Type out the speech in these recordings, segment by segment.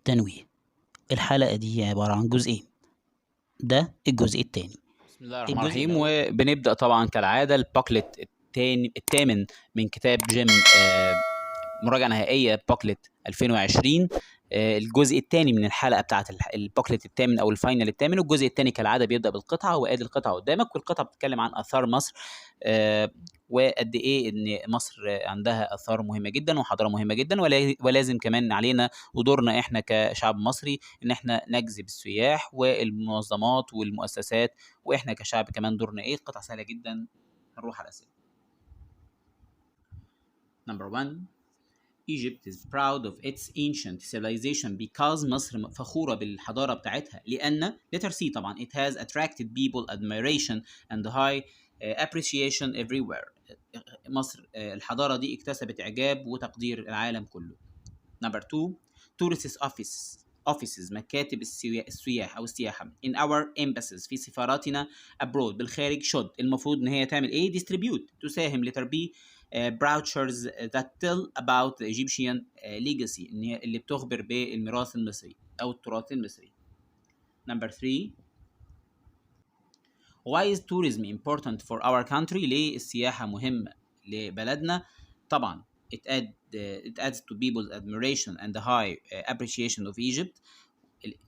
تنويه. الحلقة دي عبارة عن جزئين، ده الجزء الثاني. بسم الله الرحمن الرحيم. وبنبدأ طبعا كالعادة البوكليت الثامن من كتاب جيم مراجعة نهائية بوكليت 2020. الجزء الثاني من الحلقة بتاعة البوكليت الثامن أو الفاينال الثامن. والجزء الثاني كالعادة بيبدأ بالقطعة، وادي القطعة قدامك، والقطعة بتتكلم عن آثار مصر وقد إيه إن مصر عندها آثار مهمة جدا وحضارة مهمة جدا، ولازم كمان علينا ودورنا إحنا كشعب مصري إن إحنا نجذب السياح والمنظمات والمؤسسات، وإحنا كشعب كمان دورنا إيه. قطعة سهلة جدا، هنروح على الأسئلة. Number 1. Egypt is proud of its ancient civilization because مصر فخورة بالحضارة بتاعتها لأن letter C طبعا it has attracted people admiration and high appreciation everywhere. مصر الحضارة دي اكتسبت إعجاب وتقدير العالم كله. Number 2. tourist offices مكاتب السياح أو السياحة in our embassies في سفاراتنا abroad بالخارج should المفروض إن هي تعمل إيه؟ distribute تساهم letter B brochures that tell about the Egyptian legacy اللي بتخبر بالميراث المصري أو التراث المصري. Number 3. Why is tourism important for our country؟ ليه السياحة مهمة لبلدنا؟ طبعا it adds to people's admiration and the high appreciation of Egypt.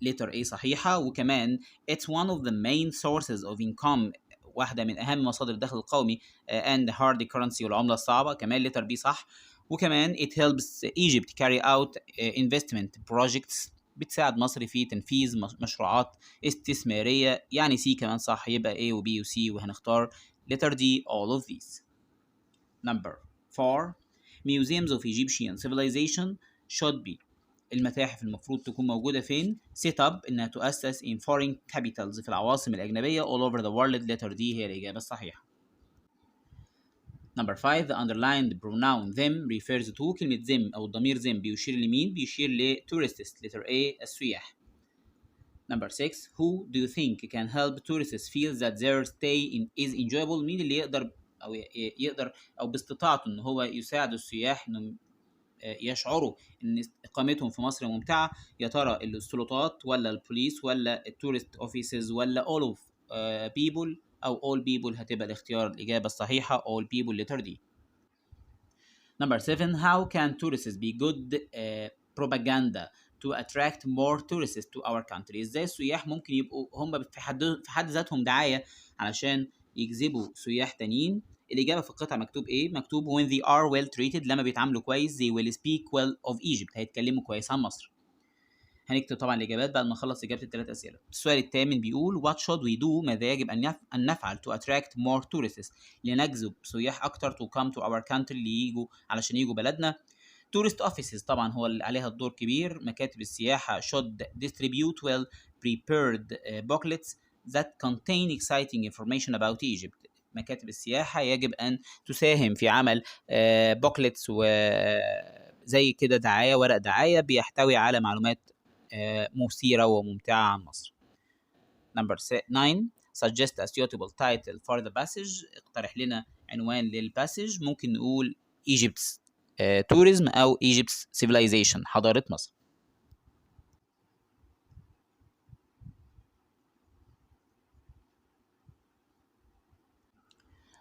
letter A صحيحة. وكمان it's one of the main sources of income واحدة من أهم مصادر الدخل القومي and hard currency والعملة الصعبة. كمان letter B صح. وكمان it helps Egypt carry out investment projects بتساعد مصر في تنفيذ مشروعات استثمارية. يعني C كمان صح، يبقى A و B و C وهنختار letter D all of these. Number 4. Museums of Egyptian civilization should be المتاحف المفروض تكون موجودة فين؟ set up إنها تؤسس in foreign capitals في العواصم الأجنبية all over the world. letter D هي الإجابة الصحيحة. Number 5. The underlined pronoun them refers to كلمة them أو الضمير them بيشير لمين؟ بيشير ل tourists. letter A السياح. Number 6. Who do you think can help tourists feel that their stay is enjoyable؟ مين اللي يقدر أو باستطاعته إن هو يساعد السياح إنهم يشعروا ان اقامتهم في مصر ممتعه؟ يا ترى السلطات ولا البوليس ولا التورست اوفيسز ولا all of people او all people؟ هتبقى الاختيار الاجابه الصحيحه all people letter D. Number 7. How can tourists be good propaganda to attract more tourists to our country؟ ازاي السياح ممكن يبقوا هم في حد ذاتهم دعايه علشان يجذبوا سياح تانيين؟ الإجابة في القطعة مكتوب إيه؟ مكتوب when they are well treated لما بيتعاملوا كويس they will speak well of Egypt هيتكلموا كويس عن مصر. هنكتب طبعا الإجابات بعد ما نخلص إجابة الثلاث أسئلة. السؤال الثامن بيقول what should we do؟ ماذا يجب أن نفعل to attract more tourists لنجذب سياح أكتر to come to our country علشان يجوا بلدنا؟ tourist offices طبعا هو اللي عليها الدور كبير. مكاتب السياحة should distribute well prepared booklets that contain exciting information about Egypt. مكاتب السياحة يجب أن تساهم في عمل بوكليتس وزي كده دعاية، ورق دعاية بيحتوي على معلومات مثيرة وممتعة عن مصر. Number 9. Suggest a suitable title for the passage. اقترح لنا عنوان للباسج. ممكن نقول Egypt's tourism أو Egypt's civilization حضارة مصر.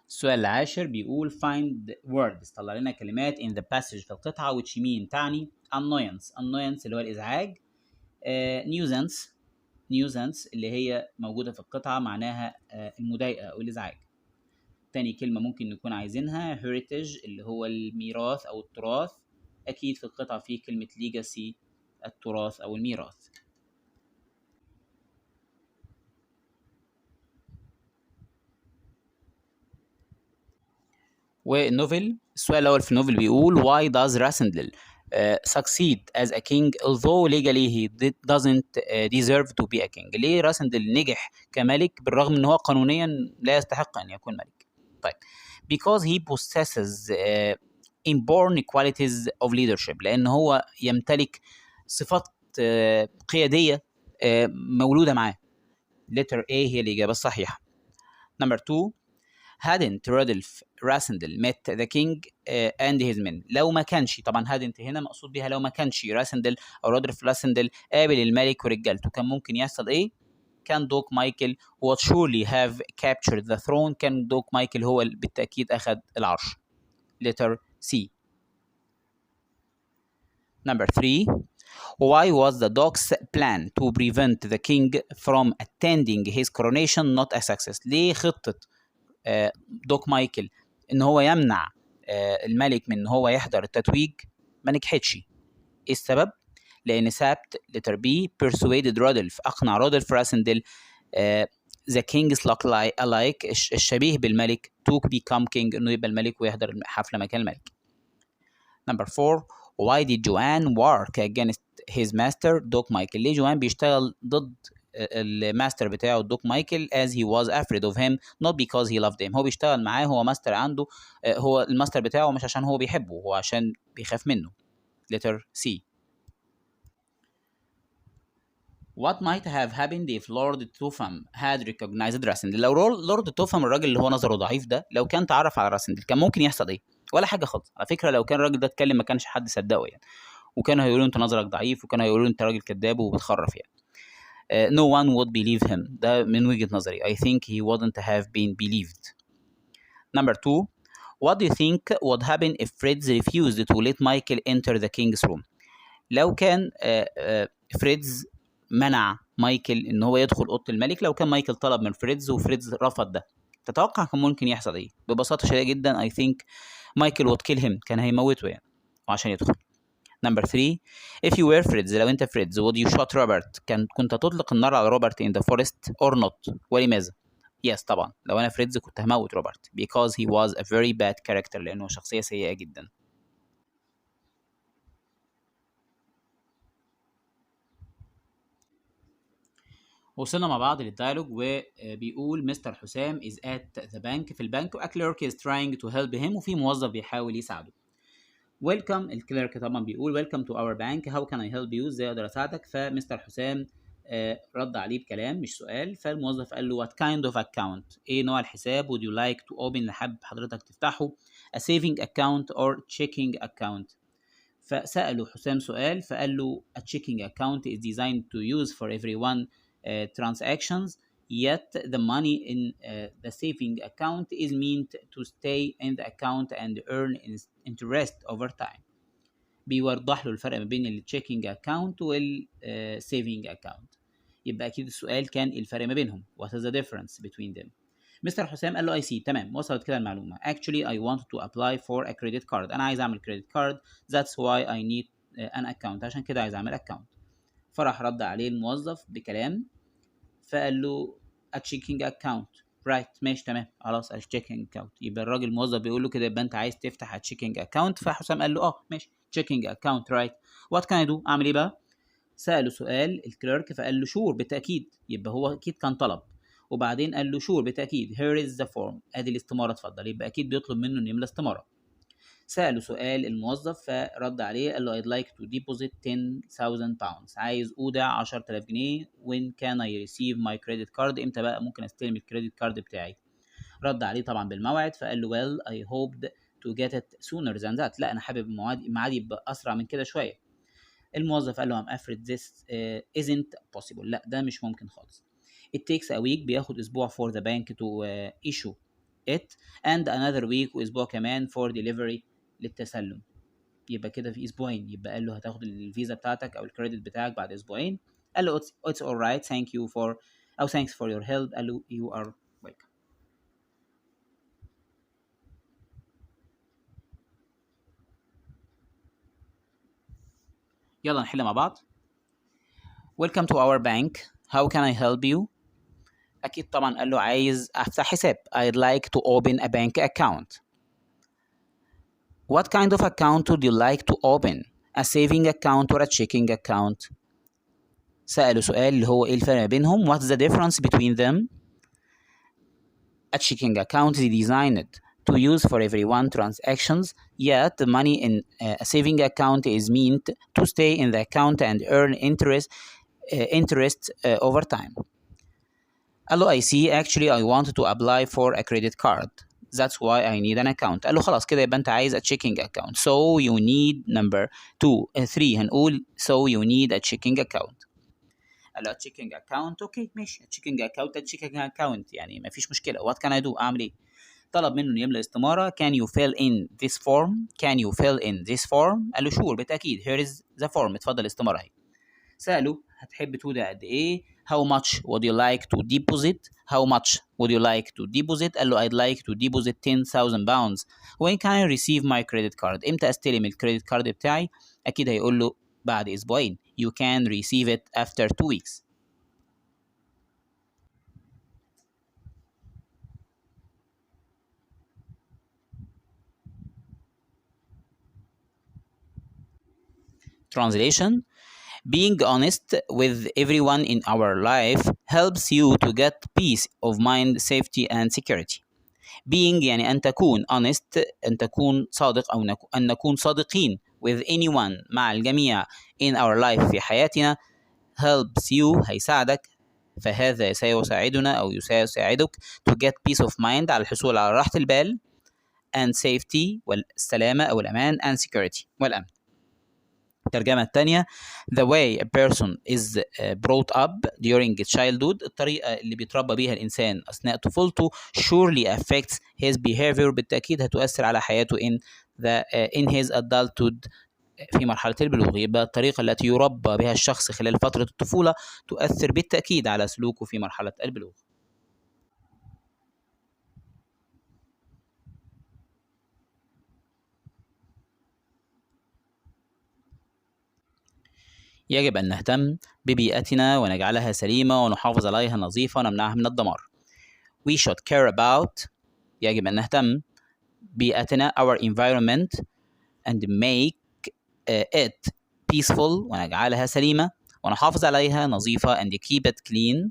السؤال العاشر بيقول find words طلع لنا كلمات in the passage في القطعة which mean تعني annoyance اللي هو الإزعاج. nuisance اللي هي موجودة في القطعة معناها المضايقة أو الإزعاج. تاني كلمة ممكن نكون عايزينها heritage اللي هو الميراث أو التراث. أكيد في القطعة فيه كلمة legacy التراث أو الميراث. والنوفل السؤال الأول في النوفل بيقول why does Rasandel succeed as a king although legally he doesn't deserve to be a king؟ ليه راسندل نجح كملك بالرغم ان هو قانونيا لا يستحق ان يكون ملك؟ طيب because he possesses inborn qualities of leadership لان هو يمتلك صفات قيادية مولودة معاه. letter A هي الإجابة الصحيحة. Number 2. hadn't رودولف راسندل met the king and his men. لو ما كانش، طبعا hadn't هنا مقصود بيها لو ما كانش راسندل أو رودولف راسندل قابل الملك ورجالته، كان ممكن يحصل إيه؟ كان دوك مايكل would surely have captured the throne. كان دوك مايكل هو بالتأكيد أخذ العرش. letter C. Number 3. Why was the Duke's plan to prevent the king from attending his coronation not a success? ليه خطة دوك مايكل إن هو يمنع الملك من إن هو يحضر التتويج ما نجحتش؟ إيه السبب؟ لأن سابت letter B persuaded رودولف، أقنع رودولف راسندل the king's alike الشبيه بالملك to become king، إنه يبقى الملك ويحضر حفلة مكان الملك. Number 4. Why did Joanne work against his master دوك مايكل؟ ليه جوان بيشتغل ضد الماستر بتاعه دوك مايكل as he was afraid of him not because he loved him. هو بيشتغل معاه، هو ماستر عنده، هو الماستر بتاعه مش عشان هو بيحبه، هو عشان بيخاف منه. letter C. What might have happened if Lord Topham had recognized راسندل؟ لو لورد توفام الراجل اللي هو نظره ضعيف ده لو كان تعرف على راسندل كان ممكن يحصل ايه؟ ولا حاجه خالص على فكره. لو كان الراجل ده اتكلم ما كانش حد صدقه يعني، وكانوا هيقولوا انت نظرك ضعيف، وكانوا هيقولوا انت راجل كذاب وبتخرف يعني. No one would believe him. ده من وجهة نظري. I think he wouldn't have been believed. Number 2. What do you think would happen if Fritz refused to let Michael enter the king's room؟ لو كان فريدز منع مايكل ان هو يدخل اوضه الملك، لو كان مايكل طلب من فريدز وفريدز رفض ده، تتوقع كان ممكن يحصل ايه؟ ببساطه شديده جدا I think مايكل would kill him، كان هيموته يعني وعشان يدخل. Number 3. If you were Fritz، لو انت فريدز would you shot Robert؟ كنت تطلق النار على روبرت in the forest or not؟ ولماذا؟ Yes طبعا، لو انا فريدز كنت هموت روبرت because he was a very bad character، لانه شخصيه سيئه جدا. وصلنا مع بعض للديالوج، وبيقول مستر حسام is at the bank، في البنك، و a clerk is trying to help him، وفي موظف بيحاول يساعده. welcome، الكليرك طبعا بيقول welcome to our bank how can I help you؟ ازاي اقدر اساعدك؟ فمستر حسام رد عليه بكلام مش سؤال، فالموظف قال له what kind of account؟ ايه نوع الحساب؟ would you like to open؟ اللي حابب حضرتك تفتحه a saving account or checking account؟ فسأله حسام سؤال، فقال له a checking account is designed to use for everyone transactions, yet the money in the saving account is meant to stay in the account and earn interest over time. بيوضح له الفرق ما بين التشيكينج اكاونت والسيفنج اكاونت. يبقى اكيد السؤال كان الفرق ما بينهم. what is the difference between them؟ مستر حسام قال له I see، تمام، وصلت كده المعلومه. actually I want to apply for a credit card، انا عايز اعمل credit card، that's why I need an account، عشان كده عايز اعمل account. فراح رد عليه الموظف بكلام، فقال له a checking account right، ماشي تمام خلاص a checking account. يبقى الراجل الموظف بيقول له كده يبقى انت عايز تفتح a checking account، فحسام قال له ماشي checking account right what can I do؟ اعمل ايه بقى؟ سأله سؤال الكليرك، فقال له شور بالتأكيد، يبقى هو اكيد كان طلب، وبعدين قال له شور بالتأكيد here is the form، ادي الاستمارة اتفضل، يبقى اكيد بيطلب منه انه يملى استمارة. سأله سؤال الموظف، فرد عليه قال له I'd like to deposit 10,000 pounds، عايز اودع 10,000 جنيه. when can I receive my credit card؟ امتى بقى ممكن استلم الكريدت كارد بتاعي؟ رد عليه طبعا بالموعد، فقال له well I hoped to get it sooner than that، لا انا حابب ميعادي يبقى اسرع من كده شويه. الموظف قال له I'm afraid this isn't possible، لا ده مش ممكن خالص. it takes a week، بياخد اسبوع for the bank to issue it and another week، واسبوع كمان for delivery للتسلم. يبقى كده في اسبوعين. يبقى قال له هتاخد الفيزا بتاعتك او الكريدت بتاعك بعد اسبوعين. قال له it's all right thank you for او thanks for your help. قال له you are welcome. يلا نحل مع بعض. welcome to our bank how can I help you؟ اكيد طبعا قال له عايز افتح حساب I'd like to open a bank account. what kind of account would you like to open؟ a saving account or a checking account؟ سأله سؤال اللي هو ايه الفرق بينهم what's the difference between them؟ a checking account is designed to use for everyone transactions, yet the money in a saving account is meant to stay in the account and earn interest over time. قال له I see actually I wanted to apply for a credit card. That's why I need an account. قال له خلاص كده يبقى أنت عايز a checking account. So you need number 3 هنقول so you need a checking account. قال له a checking account. أوكي ماشي. a checking account a checking account يعني ما فيش مشكلة. What can I do؟ أعمل إيه؟ طلب منه إنه يملأ استمارة. Can you fill in this form؟ Can you fill in this form؟ قال له sure بالتأكيد. Here is the form. اتفضل الاستمارة أهي. سأله هتحب تودع قد إيه؟ How much would you like to deposit؟ How much would you like to deposit؟ قال له I'd like to deposit 10,000 pounds. When can I receive my credit card؟ إمتى أستلم الكريدت كارد بتاعي؟ أكيد هيقول له بعد أسبوعين. You can receive it after 2 weeks. Translation: Being honest with everyone in our life helps you to get peace of mind, safety and security. Being يعني أن تكون honest، أن تكون صادق أو أن نكون صادقين with anyone مع الجميع in our life في حياتنا helps you هيساعدك، فهذا سيساعدنا أو سيساعدك to get peace of mind على الحصول على راحة البال and safety والسلامة أو الأمان and security والأمن. الترجمة الثانية: The way a person is brought up during childhood، الطريقة اللي بيتربى بيها الإنسان أثناء طفولته surely affects his behavior، بالتأكيد هتؤثر على حياته in his adulthood في مرحلة البلوغ. يبقى الطريقة التي يربى بها الشخص خلال فترة الطفولة تؤثر بالتأكيد على سلوكه في مرحلة البلوغ. يجب أن نهتم ببيئتنا ونجعلها سليمة ونحافظ عليها نظيفة ونمنعها من الدمار. We should care about، يجب أن نهتم بيئتنا our environment and make it peaceful ونجعلها سليمة ونحافظ عليها نظيفة and keep it clean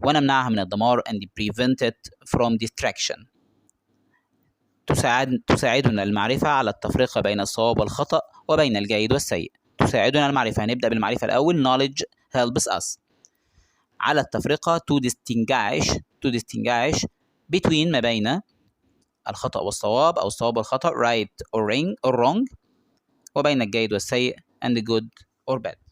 ونمنعها من الدمار and prevent it from destruction. تساعدنا المعرفة على التفرقة بين الصواب والخطأ وبين الجيد والسيء. تساعدنا المعرفة، هنبدأ بالمعرفة الأول. knowledge helps us على التفرقة to distinguish between ما بين الخطأ والصواب أو الصواب والخطأ right or wrong وبين الجيد والسيء and good or bad.